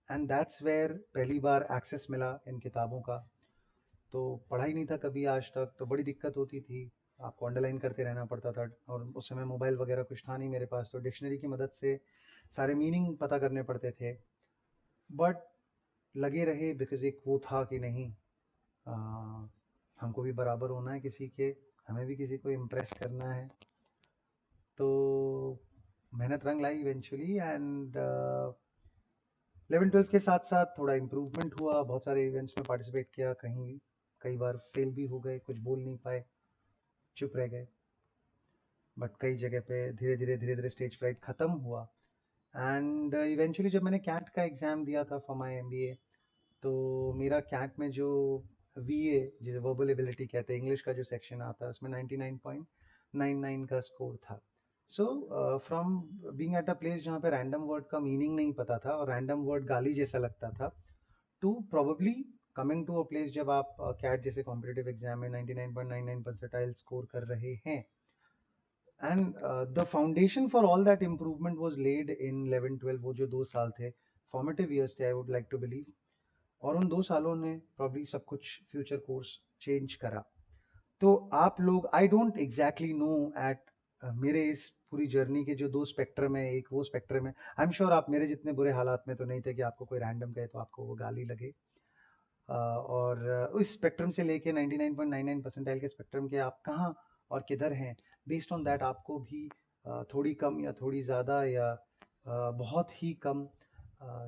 एंड दैट्स वेयर पहली बार एक्सेस मिला इन किताबों का। तो पढ़ा ही नहीं था कभी आज तक, तो बड़ी दिक्कत होती थी, आपको अंडरलाइन करते रहना पड़ता था, और उस समय मोबाइल वगैरह कुछ था नहीं मेरे पास, तो डिक्शनरी की मदद से सारे मीनिंग पता करने पड़ते थे। बट लगे रहे, बिकॉज एक वो था कि नहीं, आ, हमको भी बराबर होना है किसी के, हमें भी किसी को इम्प्रेस करना है। तो मेहनत रंग लाई इवेंचुअली, एंड 11-12 के साथ साथ थोड़ा इम्प्रूवमेंट हुआ, बहुत सारे इवेंट्स में पार्टिसिपेट किया, कहीं कई बार फेल भी हो गए, कुछ बोल नहीं पाए, चुप रह गए। बट कई जगह पे धीरे धीरे स्टेज फ्राइट ख़त्म हुआ, एंड इवेंचुअली जब मैंने कैट का एग्ज़ाम दिया था फॉर माई MBA, तो मेरा कैट में जो VA, जिसे वर्बल एबिलिटी कहते हैं, इंग्लिश का जो सेक्शन आता है, उसमें 99.99 का स्कोर था। So from being at a place जहाँ पे रैंडम वर्ड का मीनिंग नहीं पता था और रैंडम वर्ड गाली जैसा लगता था, to probably coming to a place जब आप कैट जैसे कॉम्पिटिटिव एग्जाम में 99.99 परसेंटाइल स्कोर कर रहे हैं, and the foundation for all that improvement was laid in 11-12। वो जो 2 साल थे, फॉर्मेटिव ईयर्स थे, I would like to believe, और उन 2 सालों ने प्रॉब्ली सब कुछ फ्यूचर कोर्स चेंज करा। तो आप लोग, I don't exactly know at मेरे इस पूरी जर्नी के जो 2 स्पेक्ट्रम है, एक वो स्पेक्ट्रम है, आई एम श्योर आप मेरे जितने बुरे हालात में तो नहीं थे कि आपको कोई रैंडम कहे तो आपको वो गाली लगे। और उस स्पेक्ट्रम से लेके 99.99 परसेंटाइल के स्पेक्ट्रम के आप कहाँ और किधर हैं, बेस्ड ऑन दैट आपको भी थोड़ी कम या थोड़ी ज़्यादा या बहुत ही कम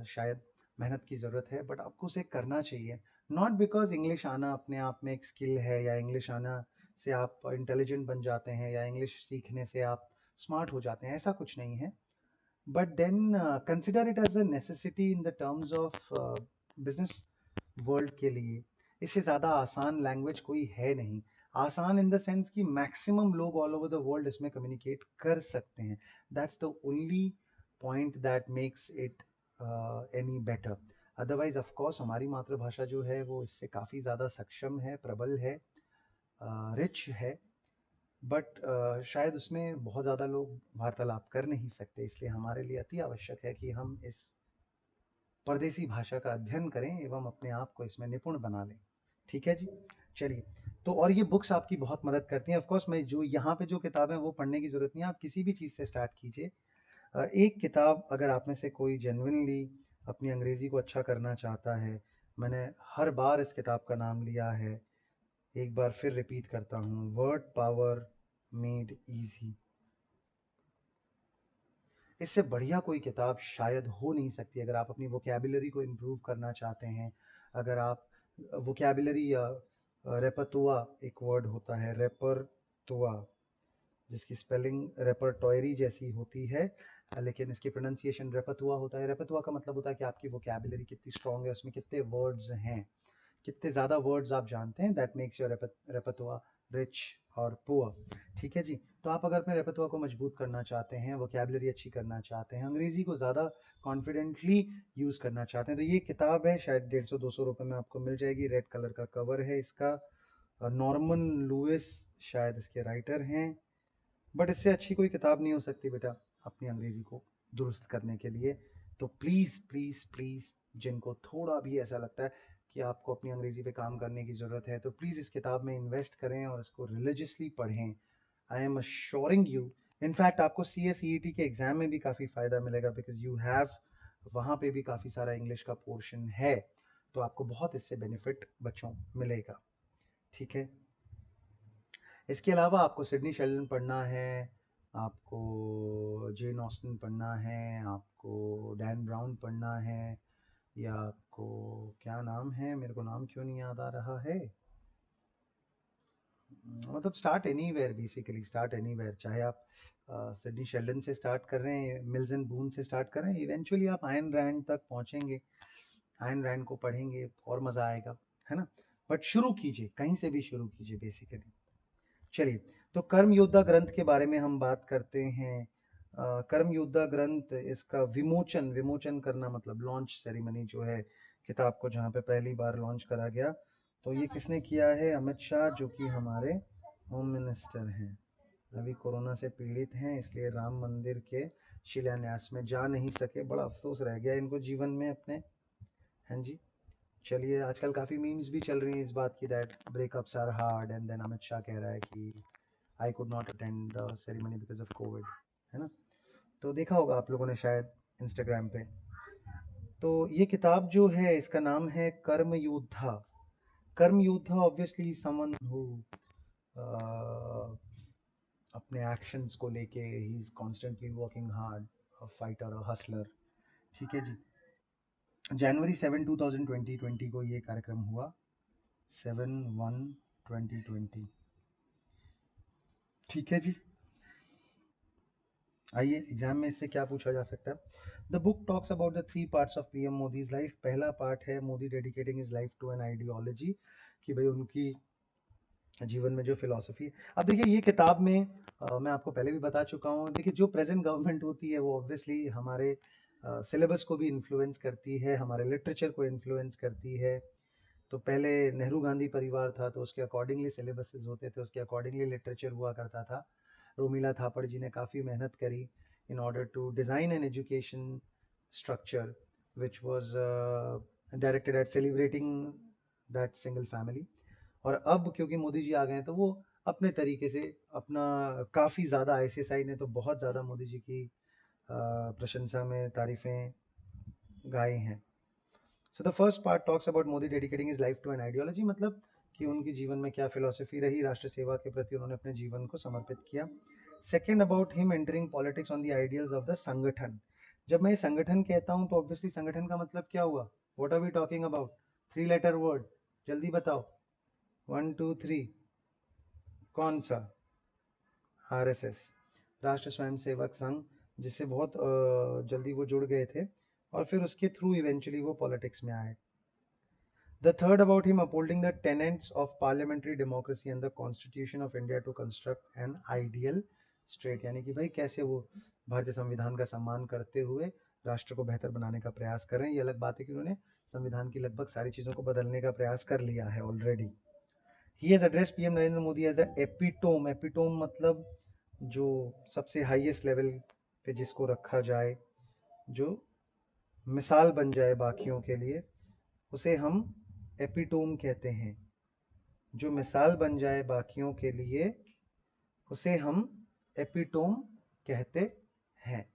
शायद मेहनत की ज़रूरत है, बट आपको उसे करना चाहिए। नॉट बिकॉज इंग्लिश आना अपने आप में एक स्किल है, या इंग्लिश आना से आप इंटेलिजेंट बन जाते हैं, या इंग्लिश सीखने से आप स्मार्ट हो जाते हैं, ऐसा कुछ नहीं है। But then consider it as a necessity in the terms of business world के लिए। इससे ज़्यादा आसान लैंग्वेज कोई है नहीं। आसान इन द सेंस कि मैक्सिमम लोग ऑल ओवर द वर्ल्ड इसमें कम्युनिकेट कर सकते हैं। That's the only point that makes it any better. Otherwise of course हमारी मातृभाषा जो है वो इससे काफ़ी ज़्यादा सक्षम है, प्रबल है, रिच है, बट शायद उसमें बहुत ज़्यादा लोग वार्तालाप कर नहीं सकते, इसलिए हमारे लिए अति आवश्यक है कि हम इस परदेसी भाषा का अध्ययन करें एवं अपने आप को इसमें निपुण बना लें। ठीक है जी। चलिए, तो और ये बुक्स आपकी बहुत मदद करती हैं। ऑफ कोर्स मैं जो यहाँ पे जो किताबें वो पढ़ने की ज़रूरत नहीं है, आप किसी भी चीज़ से स्टार्ट कीजिए। एक किताब अगर आप में से कोई जेन्युइनली अपनी अंग्रेज़ी को अच्छा करना चाहता है, मैंने हर बार इस किताब का नाम लिया है, एक बार फिर रिपीट करता हूँ, वर्ड पावर मेड ईजी। इससे बढ़िया कोई किताब शायद हो नहीं सकती अगर आप अपनी वोकैबुलरी को इम्प्रूव करना चाहते हैं। अगर आप वोकैबुलरी या रेपतुआ एक वर्ड होता है, रेपरतुआ, जिसकी स्पेलिंग रेपरटोयरी जैसी होती है, लेकिन इसकी प्रोनाउंसिएशन रेपतुआ होता है। रेपतुआ का मतलब होता है कि आपकी वोकैबुलरी कितनी स्ट्रांग है, उसमें कितने वर्ड्स हैं, कितने ज़्यादा वर्ड्स आप जानते हैं, दैट मेक्स योर रेपतुआ रिच और पुअर। ठीक है जी। तो आप अगर अपने रेपतुआ को मजबूत करना चाहते हैं, वोकैबुलरी अच्छी करना चाहते हैं, अंग्रेज़ी को ज़्यादा कॉन्फिडेंटली यूज़ करना चाहते हैं, तो ये किताब है, शायद 150-200 रुपये में आपको मिल जाएगी। रेड कलर का कवर है इसका, नॉर्मन लुइस शायद इसके राइटर हैं। बट इससे अच्छी कोई किताब नहीं हो सकती बेटा अपनी अंग्रेज़ी को दुरुस्त करने के लिए। तो प्लीज़ प्लीज़ प्लीज़, जिनको थोड़ा भी ऐसा लगता है, कि आपको अपनी अंग्रेज़ी पे काम करने की ज़रूरत है, तो प्लीज़ इस किताब में इन्वेस्ट करें और इसको रिलीजियसली पढ़ें। I am assuring you, in fact आपको CA CET के एग्ज़ाम में भी काफ़ी फ़ायदा मिलेगा, बिकॉज यू हैव वहाँ पे भी काफ़ी सारा इंग्लिश का पोर्शन है, तो आपको बहुत इससे बेनिफिट बच्चों मिलेगा। ठीक है, इसके अलावा आपको सिडनी शेल्डन पढ़ना है, आपको जेन ऑस्टन पढ़ना है, आपको डैन ब्राउन पढ़ना है, या आपको क्या नाम है, मेरे को नाम क्यों नहीं याद आ रहा है, मतलब start anywhere, basically start anywhere, चाहे आप सिडनी शेल्डन से स्टार्ट कर रहे हैं, मिल्स एंड बून से स्टार्ट कर रहे हैं, इवेंचुअली आप आयन रैंड तक पहुंचेंगे, आयन रैंड को पढ़ेंगे और मज़ा आएगा, है ना। बट शुरू कीजिए, कहीं से भी शुरू कीजिए बेसिकली। चलिए, तो कर्म योद्धा ग्रंथ के बारे में हम बात करते हैं। कर्म योद्धा ग्रंथ, इसका विमोचन, विमोचन करना मतलब लॉन्च सेरेमनी जो है किताब को, जहाँ पे पहली बार लॉन्च करा गया, तो ये किसने किया है? अमित शाह, जो कि हमारे होम मिनिस्टर हैं। अभी कोरोना से पीड़ित हैं, इसलिए राम मंदिर के शिलान्यास में जा नहीं सके, बड़ा अफसोस रह गया इनको जीवन में अपने। हाँ जी, चलिए, आजकल काफ़ी मीम्स भी चल रही हैं इस बात की, that breakups are hard, and then Amit Shah कह रहा है कि I could not attend the ceremony because of COVID, है ना। तो देखा होगा आप लोगों ने शायद इंस्टाग्राम पे। तो ये किताब जो है, इसका नाम है कर्म योद्धा। कर्म योद्धा ऑब्वियसली समवन हु अपने एक्शंस को लेके he is constantly working hard, a fighter, a Hustler. ठीक है जी। जनवरी 7 2020 को ये कार्यक्रम हुआ, 7/1/2020। ठीक है जी। आइए, एग्जाम में इससे क्या पूछा जा सकता है। The book talks about the 3 parts of PM Modi's life. पहला पार्ट है Modi dedicating his life to an ideology, कि भाई उनकी जीवन में जो फिलॉसफी। अब देखिए, ये किताब में मैं आपको पहले भी बता चुका हूँ, देखिए जो प्रेजेंट गवर्नमेंट होती है वो ऑब्वियसली हमारे सिलेबस को भी इन्फ्लुएंस करती है, हमारे लिटरेचर को इन्फ्लुएंस करती है। तो पहले नेहरू गांधी परिवार था, तो उसके अकॉर्डिंगली सिलेबसेस होते थे, उसके अकॉर्डिंगली लिटरेचर हुआ करता था। रोमिला थापड़ जी ने काफ़ी मेहनत करी in order to design an education structure which was directed at celebrating that single family। और अब क्योंकि मोदी जी आ गए हैं, तो वो अपने तरीके से अपना, काफ़ी ज़्यादा ICSI ने तो बहुत ज़्यादा मोदी जी की प्रशंसा में तारीफ़ें गाई हैं। So the first part talks about Modi dedicating his life to an ideology, मतलब कि उनकी जीवन में क्या फिलॉसफी रही, राष्ट्र सेवा के प्रति उन्होंने अपने जीवन को समर्पित किया। Second, about him entering politics on the ideals of the संगठन। जब मैं संगठन कहता हूँ, तो ऑब्वियसली संगठन का मतलब क्या हुआ? What are we talking about? 3 letter word, जल्दी बताओ, 1 2 3। कौन सा? RSS, राष्ट्र स्वयंसेवक संघ, जिससे बहुत जल्दी वो जुड़ गए थे, और फिर उसके थ्रू इवेंचुअली वो पॉलिटिक्स में आए। The third, about him upholding the tenets of parliamentary democracy and the Constitution of India to construct an ideal state, यानी कि भाई कैसे वो भारतीय संविधान का सम्मान करते हुए राष्ट्र को बेहतर बनाने का प्रयास कर रहे हैं। ये अलग बात है कि उन्होंने संविधान की लगभग सारी चीज़ों को बदलने का प्रयास कर लिया है already. He has address PM Narendra Modi as the epitome. Epitome मतलब जो सबसे हाईएस्ट लेवल पे जिसको रखा जाए, जो मिसाल बन जाए बाकियों के लिए, उसे हम एपिटोम कहते हैं। जो मिसाल बन जाए बाकियों के लिए, उसे हम एपिटोम कहते हैं।